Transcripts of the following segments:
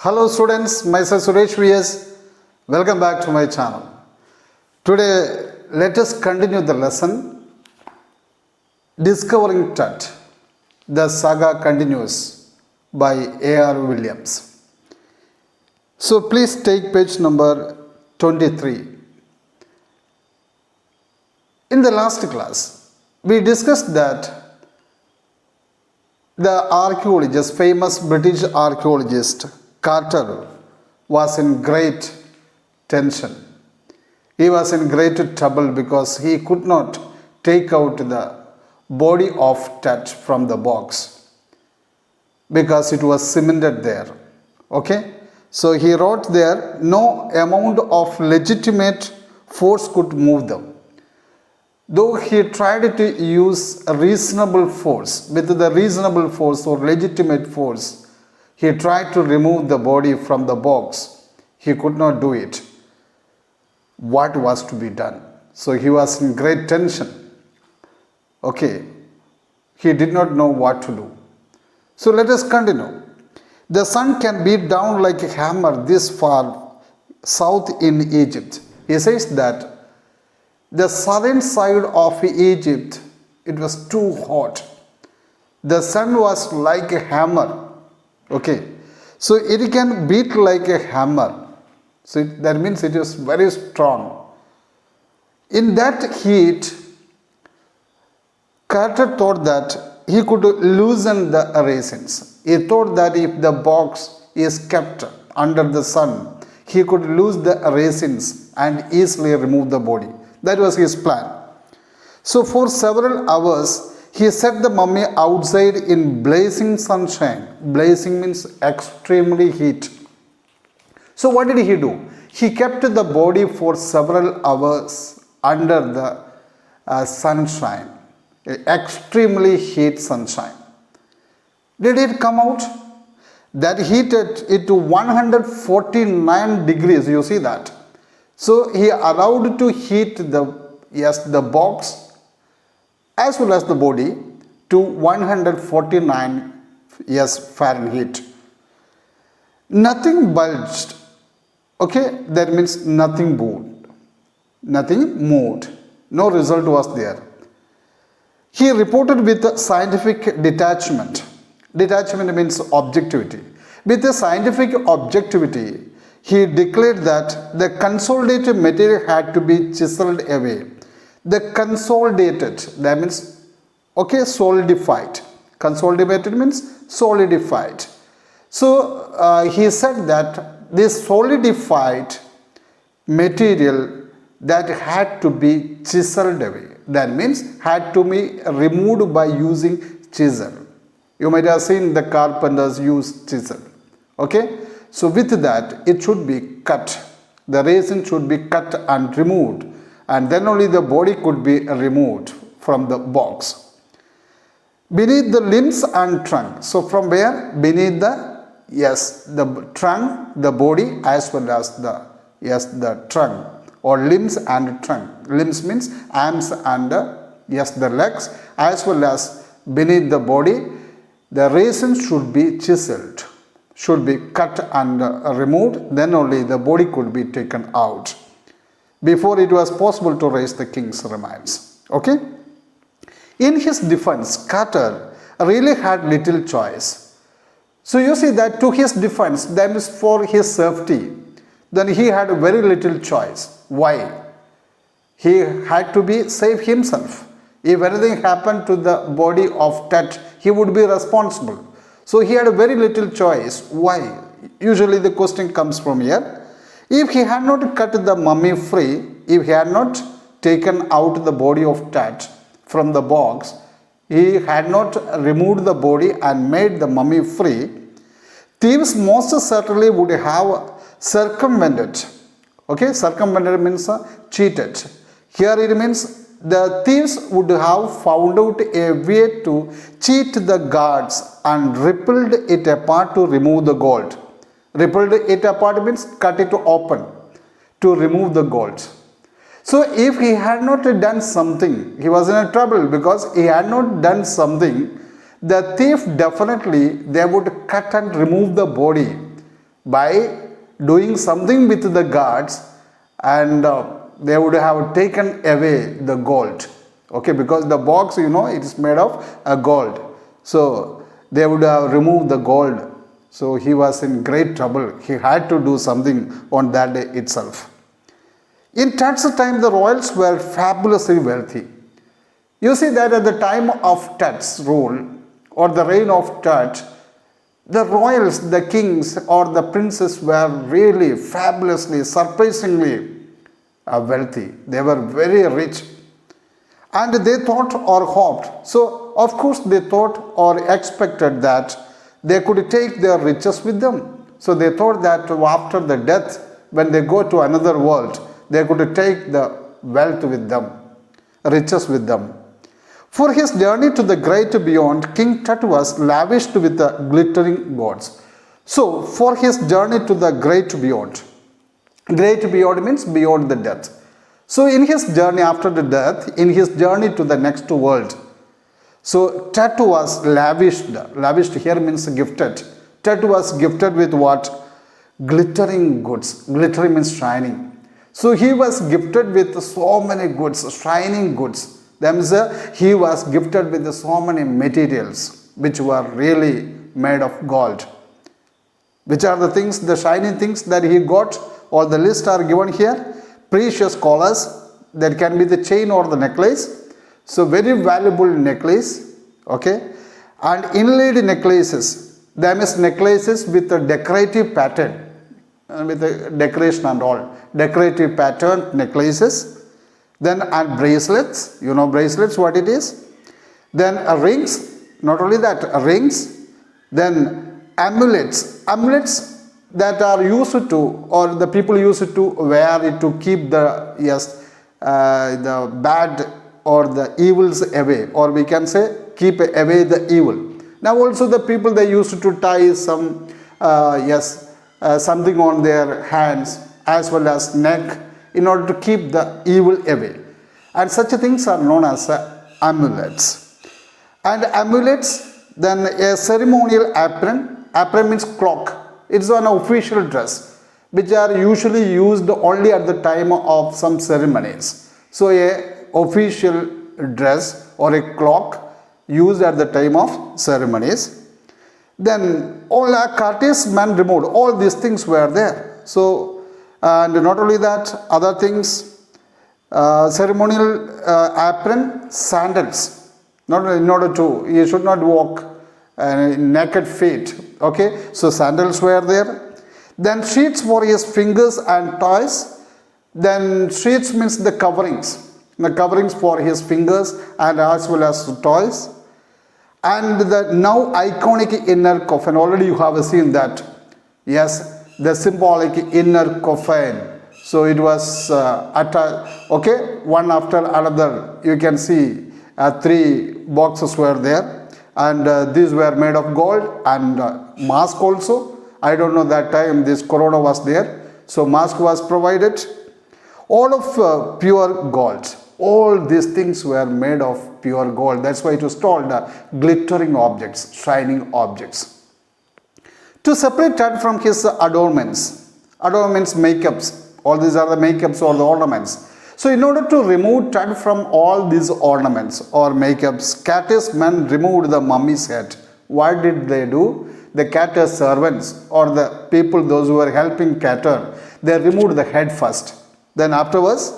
Hello students, myself Suresh VS. Welcome back to my channel. Today let us continue the lesson Discovering Tet. The Saga continues by A.R. Williams. So please take page number 23. In the last class, we discussed that the archaeologist, famous British archaeologist Carter was in great tension. He was in great trouble because he could not take out the body of Tet from the box because it was cemented there. Okay? So he wrote there, no amount of legitimate force could move them. Though he tried to use a reasonable force, with the reasonable force or legitimate force, he tried to remove the body from the box. He could not do it. What was to be done? So he was in great tension. Okay. He did not know what to do. So let us continue. The sun can beat down like a hammer this far south in Egypt. He says that the southern side of Egypt, it was too hot. The sun was like a hammer. Okay, so it can beat like a hammer. So that means it is very strong. In that heat, Carter thought that he could loosen the raisins. He thought that if the box is kept under the sun, he could lose the raisins and easily remove the body. That was his plan. So for several hours, he set the mummy outside in blazing sunshine. Blazing means extremely heat. So what did he do? He kept the body for several hours under the sunshine. Extremely heat sunshine. Did it come out? That heated it to 149 degrees. You see that? So he allowed to heat the box as well as the body to 149 Fahrenheit. Nothing bulged. Okay, that means nothing moved. Nothing moved. No result was there. He reported with scientific detachment. Detachment means objectivity. With the scientific objectivity, he declared that the consolidated material had to be chiseled away. The consolidated, that means, okay, solidified. Consolidated means solidified. So he said that this solidified material that had to be chiseled away. That means had to be removed by using chisel. You might have seen the carpenters use chisel. Okay. So with that, it should be cut. The resin should be cut and removed. And then only the body could be removed from the box. Beneath the limbs and trunk. So from where? Beneath the trunk, the body as well as the trunk or limbs and trunk. Limbs means arms and the legs as well as beneath the body. The resin should be chiseled, should be cut and removed. Then only the body could be taken out. Before it was possible to raise the king's remains. Okay? In his defense, Carter really had little choice. So you see that to his defense, that is for his safety, then he had very little choice. Why? He had to be save himself. If anything happened to the body of Tet, he would be responsible. So he had a very little choice. Why? Usually the question comes from here. If he had not cut the mummy free, if he had not taken out the body of Tet from the box, he had not removed the body and made the mummy free, thieves most certainly would have circumvented. Okay, circumvented means cheated. Here it means the thieves would have found out a way to cheat the guards and ripped it apart to remove the gold. Rippled it apart means cut it open to remove the gold. So if he had not done something, he was in trouble because he had not done something. The thief definitely, they would cut and remove the body by doing something with the gods, and they would have taken away the gold. Okay, because the box, it is made of gold. So they would have removed the gold. So he was in great trouble. He had to do something on that day itself. In Tut's time, the royals were fabulously wealthy. You see that at the time of Tut's rule or the reign of Tut, the royals, the kings or the princes were really fabulously, surprisingly wealthy. They were very rich. And they thought or hoped. So, of course, they thought or expected that they could take their riches with them. So, they thought that after the death, when they go to another world, they could take the wealth with them, riches with them. For his journey to the great beyond, King Tut was lavished with the glittering gods. So, for his journey to the great beyond means beyond the death. So, in his journey after the death, in his journey to the next world, so Tut was lavished. Lavished here means gifted. Tut was gifted with what? Glittering goods. Glittering means shining. So, he was gifted with so many goods, shining goods. That means he was gifted with so many materials which were really made of gold. Which are the things, the shining things that he got? All the list are given here. Precious collars, that can be the chain or the necklace. So very valuable necklace, okay. And inlaid necklaces, that means necklaces with a decorative pattern, with a decoration and all. Decorative pattern necklaces. Then and bracelets, bracelets what it is. Then rings, not only that, rings. Then amulets, amulets that are used to, or the people used to wear it to keep the, the bad or the evils away, or we can say keep away the evil. Now also the people, they used to tie some, something on their hands as well as neck, in order to keep the evil away. And such things are known as amulets. And amulets, then a ceremonial apron. Apron means cloak. It's an official dress, which are usually used only at the time of some ceremonies. So a official dress or a cloak used at the time of ceremonies. Then all a courteous man removed. All these things were there. So, and not only that, other things, ceremonial apron, sandals. Not in order to, you should not walk naked feet. Okay, so sandals were there. Then sheets for his fingers and toes. Then sheets means the coverings. The coverings for his fingers and as well as toes. And the now iconic inner coffin. Already you have seen that. Yes. The symbolic inner coffin. So it was okay, one after another. You can see 3 boxes were there, and these were made of gold, and mask also. I don't know, that time this corona was there, so mask was provided. All of pure gold. All these things were made of pure gold. That's why it was called glittering objects, shining objects. To separate Tut from his adornments, makeups, all these are the makeups or the ornaments. So in order to remove Tut from all these ornaments or makeups, courteous men removed the mummy's head. What did they do? The courteous servants or the people, those who were helping cater, they removed the head first. Then afterwards,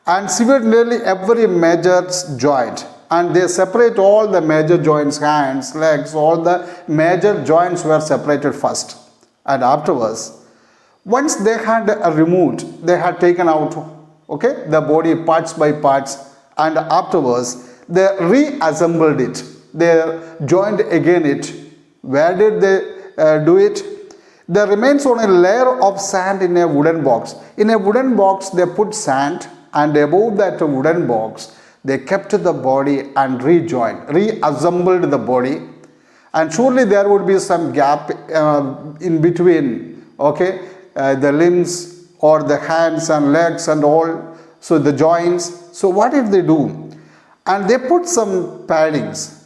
and severed nearly every major joint. And they separate all the major joints, hands, legs, all the major joints were separated first. And afterwards, once they had removed, they had taken out, okay, the body parts by parts, and afterwards they reassembled it. They joined again it. Where did they do it? There remains on a layer of sand in a wooden box. In a wooden box, they put sand, and above that wooden box, they kept the body and reassembled the body. And surely there would be some gap in between, okay, the limbs or the hands and legs and all, so the joints. So what did they do? And they put some paddings.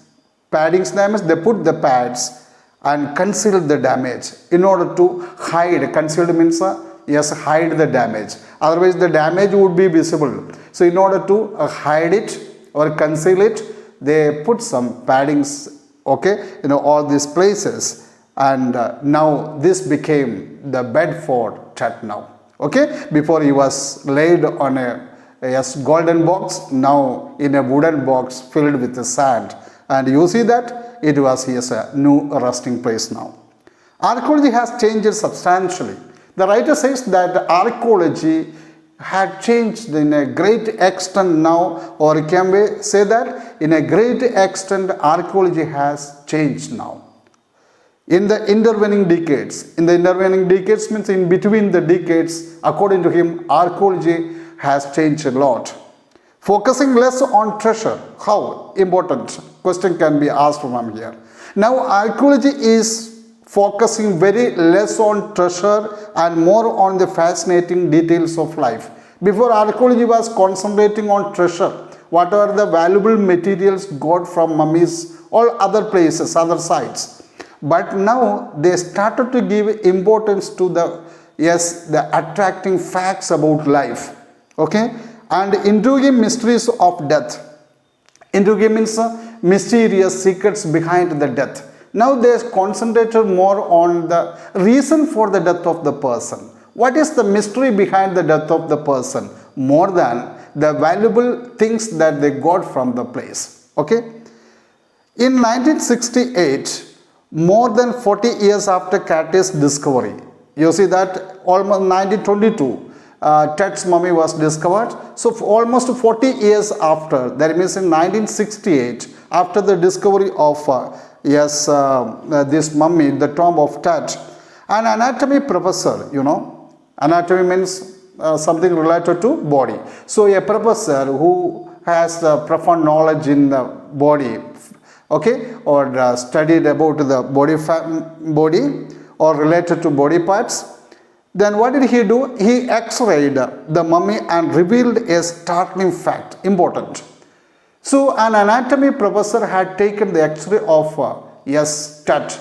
Paddings, that means they put the pads, and conceal the damage in order to hide. Concealed means yes, hide the damage. Otherwise, the damage would be visible. So, in order to hide it or conceal it, they put some paddings, okay, all these places, and now this became the bed for Tut now. Okay, before he was laid on a yes, golden box, now in a wooden box filled with the sand, and you see that it was his new resting place now. Archaeology has changed substantially. The writer says that archaeology had changed in a great extent now, or can we say that in a great extent archaeology has changed now. In the intervening decades means in between the decades, according to him, archaeology has changed a lot. Focusing less on treasure. How? Important question can be asked from here. Now archaeology is focusing very less on treasure and more on the fascinating details of life. Before, archaeology was concentrating on treasure. What are the valuable materials got from mummies or other places, other sites. But now they started to give importance to the attracting facts about life. Okay, and intriguing mysteries of death. Intriguing means mysterious secrets behind the death. Now they concentrated more on the reason for the death of the person. What is the mystery behind the death of the person, more than the valuable things that they got from the place. Okay. In 1968, more than 40 years after Catay's discovery, you see that almost 1922, Tut's mummy was discovered. So almost 40 years after, that means in 1968, after the discovery of this mummy, the tomb of Tut, an anatomy professor, anatomy means something related to body. So a professor who has profound knowledge in the body, okay, or studied about the body or related to body parts. Then what did he do? He x-rayed the mummy and revealed a startling fact, important. So an anatomy professor had taken the x-ray of Tut,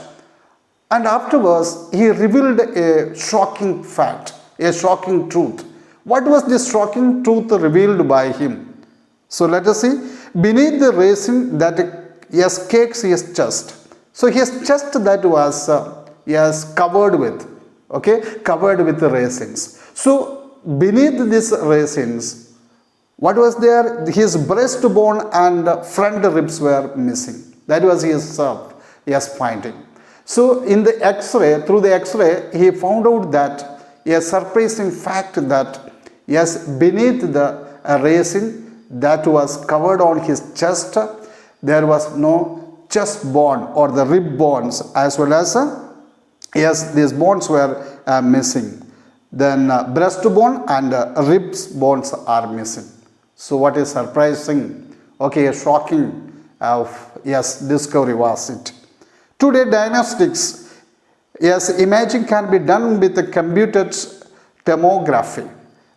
and afterwards he revealed a shocking fact, a shocking truth. What was this shocking truth revealed by him? So let us see. Beneath the resin that cakes his chest. So his chest that was covered with, covered with the resins. So beneath these resins, what was there? His breastbone and front ribs were missing. That was his finding. So in the X-ray, through the X-ray, he found out that a surprising fact that beneath the resin that was covered on his chest, there was no chest bone or the rib bones, as well as these bones were missing. Then breastbone and ribs bones are missing. So what is surprising? A shocking discovery was it. Today diagnostics, imaging can be done with the computed tomography.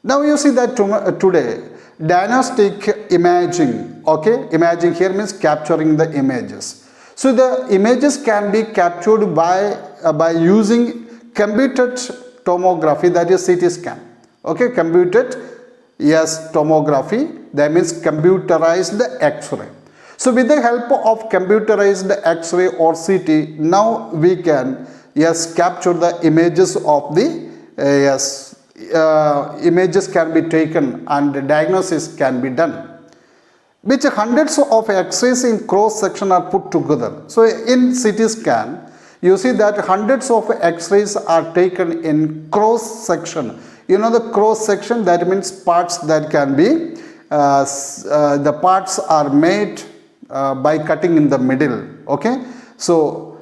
Now you see that today diagnostic imaging, imaging here means capturing the images. So the images can be captured by using computed tomography, that is CT scan. Computed tomography, that means computerized X-ray. So with the help of computerized X-ray or CT, now we can capture the images of the images can be taken and the diagnosis can be done. Which hundreds of X-rays in cross section are put together. So in CT scan, you see that hundreds of X-rays are taken in cross section. The cross section, that means parts that can be, the parts are made by cutting in the middle. So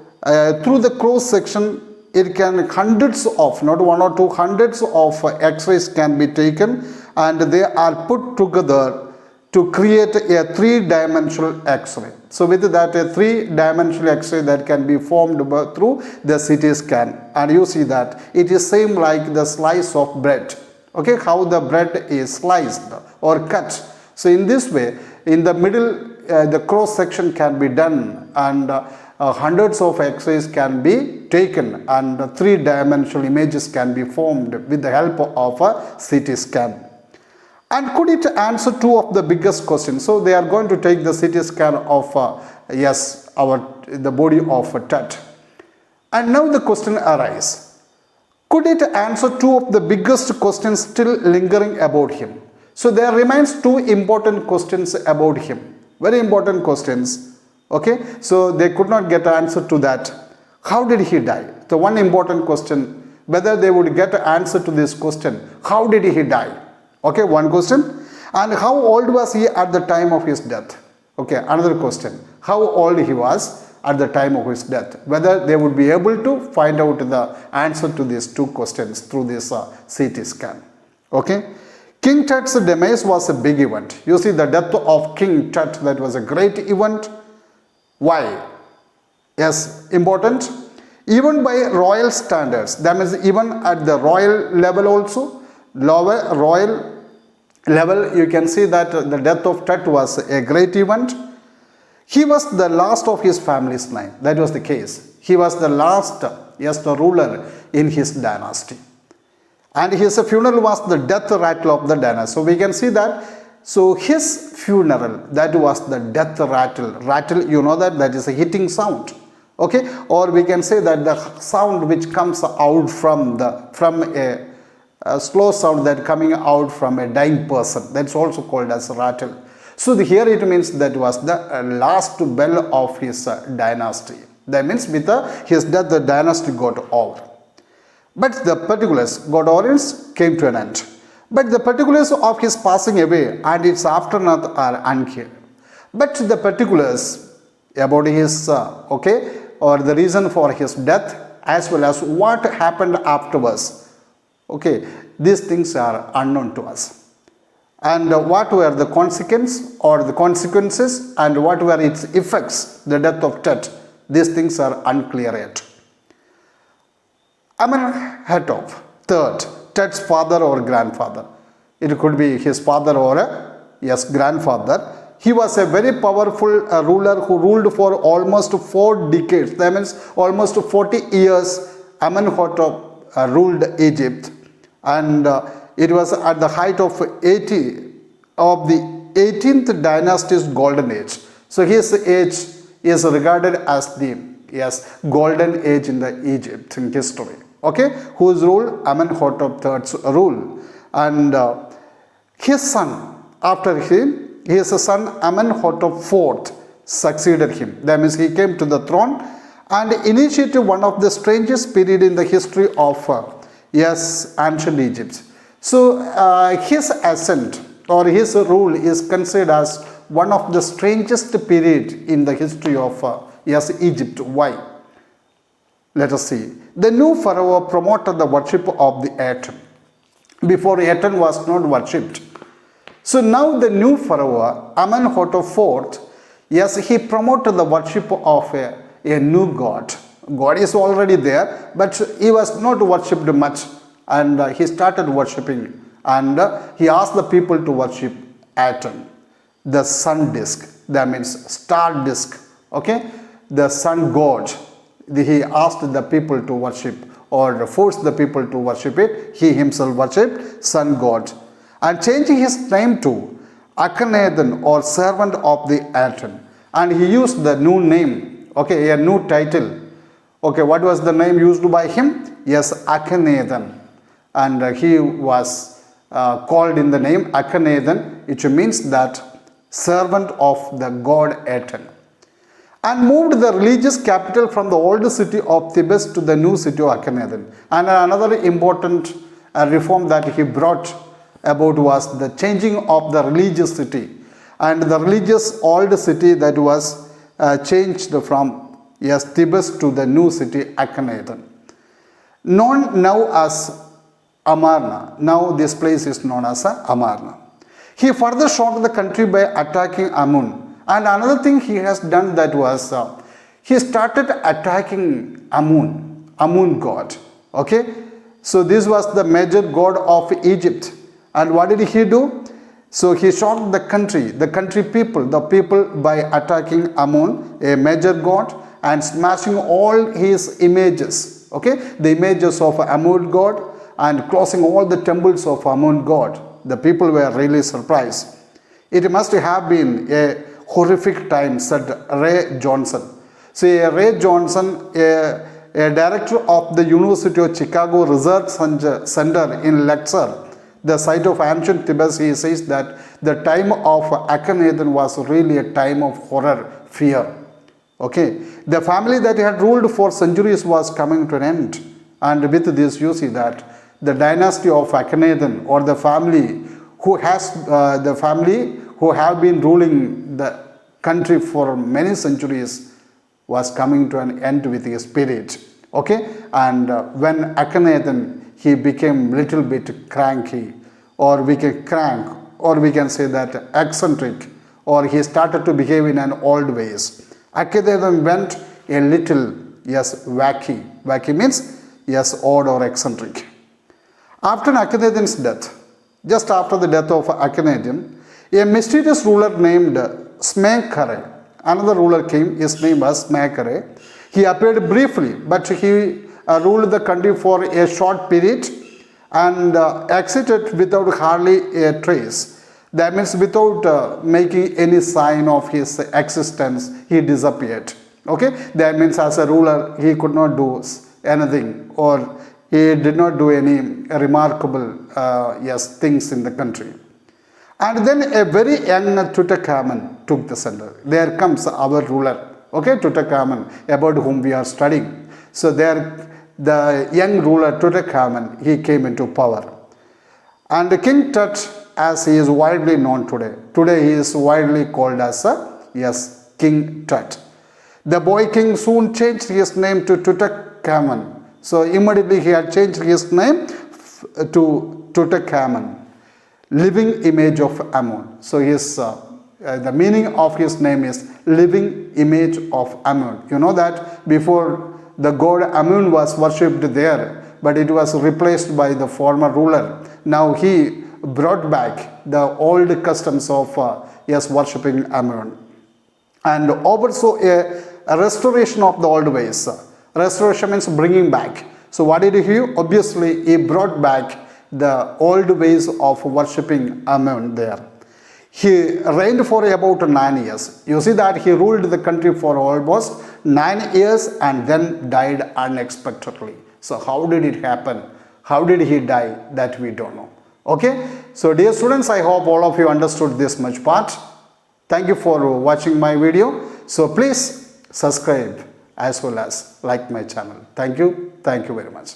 through the cross section, it can hundreds of, not one or two, hundreds of X-rays can be taken, and they are put together to create a three-dimensional X-ray. So with that, a three-dimensional X-ray that can be formed through the CT scan, and you see that it is same like the slice of bread. How the bread is sliced or cut. So in this way, in the middle, the cross section can be done, and hundreds of x-rays can be taken and three-dimensional images can be formed with the help of a CT scan. And could it answer two of the biggest questions? So they are going to take the CT scan of the body of Tut. And now the question arises. Could it answer two of the biggest questions still lingering about him? So there remains two important questions about him. Very important questions. Okay. So they could not get an answer to that. How did he die? The one important question. Whether they would get an answer to this question. How did he die? Okay. One question. And how old was he at the time of his death? Okay. Another question. How old he was at the time of his death? Whether they would be able to find out the answer to these two questions through this CT scan. Okay. King Tut's demise was a big event. You see, the death of King Tut, that was a great event. Why? Yes, important. Even by royal standards, that means even at the royal level also, lower royal level, you can see that the death of Tut was a great event. He was the last of his family's line. That was the case. He was the last, the ruler in his dynasty. And his funeral was the death rattle of the dynasty. So we can see that. So his funeral, that was the death rattle. Rattle, you know that is a hitting sound. Okay. Or we can say that the sound which comes out from a slow sound that coming out from a dying person. That's also called as a rattle. So here it means that was the last bell of his dynasty. That means with his death, the dynasty got over. But the particulars, Godorians, came to an end. But the particulars of his passing away and its aftermath are unclear. But the particulars about his, or the reason for his death, as well as what happened afterwards, these things are unknown to us. And what were the consequences and what were its effects, the death of Tut, these things are unclear yet. Amenhotep III, Tut's father or grandfather. It could be his father or grandfather. He was a very powerful ruler who ruled for almost 4 decades. That means almost 40 years Amenhotep ruled Egypt. And it was at the height of the 18th dynasty's golden age. So his age is regarded as the golden age in the Egypt in history. Okay, whose rule? Amenhotep III's rule. And his son, after him, his son Amenhotep IV succeeded him. That means he came to the throne and initiated one of the strangest period in the history of ancient Egypt. So his ascent or his rule is considered as one of the strangest period in the history of Egypt. Why? Let us see. The new pharaoh promoted the worship of the Aten. Before Aten was not worshipped. So now the new pharaoh, Amenhotep IV, he promoted the worship of a new god. God is already there, but he was not worshipped much. And he started worshipping. And he asked the people to worship Aten, the sun disk. That means star disk. Okay, the sun god. He asked the people to worship or forced the people to worship it. He himself worshipped sun god and changing his name to Akhenaten or servant of the Aten. And he used the new name, a new title. What was the name used by him? Yes, Akhenaten. And he was called in the name Akhenaten, which means that servant of the god Aten. And moved the religious capital from the old city of Thebes to the new city of Akhenaten. And another important reform that he brought about was the changing of the religious city. And the religious old city that was changed from Thebes to the new city Akhenaten. Known now as Amarna. Now this place is known as Amarna. He further shocked the country by attacking Amun. And another thing he has done that was he started attacking Amun god. So this was the major god of Egypt. And what did he do? So he shocked the country people by attacking Amun, a major god, and smashing all his images, okay, the images of Amun god, and closing all the temples of Amun god. The people were really surprised. It must have been a horrific time, said Ray Johnson. See, Ray Johnson, a director of the University of Chicago Research Center in Lecture, the site of ancient Tibet, he says that the time of Akhenaten was really a time of horror, fear. Okay, the family that had ruled for centuries was coming to an end, and with this you see that the dynasty of Akhenaten, or the family who have been ruling the country for many centuries, was coming to an end with his spirit. Okay, and when Akhenaten, he became little bit cranky, or we can say that eccentric, or he started to behave in an old ways. Akhenaten went a little, yes, wacky. Wacky means, yes, odd or eccentric. After Akhenaten's death, just after the death of Akhenaten, a mysterious ruler named Smenkhare, another ruler came. His name was Smenkhare. He appeared briefly, but he ruled the country for a short period and exited without hardly a trace. That means without making any sign of his existence, he disappeared. Okay, that means as a ruler, he could not do anything, or he did not do any remarkable things in the country. And then a very young Tutankhamun took the center. There comes our ruler, okay, Tutankhamun, about whom we are studying. So there, the young ruler Tutankhamun, he came into power. And King Tut, as he is widely known today, he is widely called as King Tut. The boy king soon changed his name to Tutankhamun. So immediately he had changed his name to Tutankhamun, living image of Amun. So his the meaning of his name is living image of Amun. You know that before the god Amun was worshipped there, but it was replaced by the former ruler. Now he brought back the old customs of worshipping Amun, and also a restoration of the old ways. Restoration means bringing back. So what did he do? Obviously, he brought back the old ways of worshipping Amun there. He reigned for about 9 years. You see that he ruled the country for almost 9 years and then died unexpectedly. So how did it happen? How did he die? That we don't know. Okay. So dear students, I hope all of you understood this much part. Thank you for watching my video. So please subscribe as well as like my channel. Thank you. Thank you very much.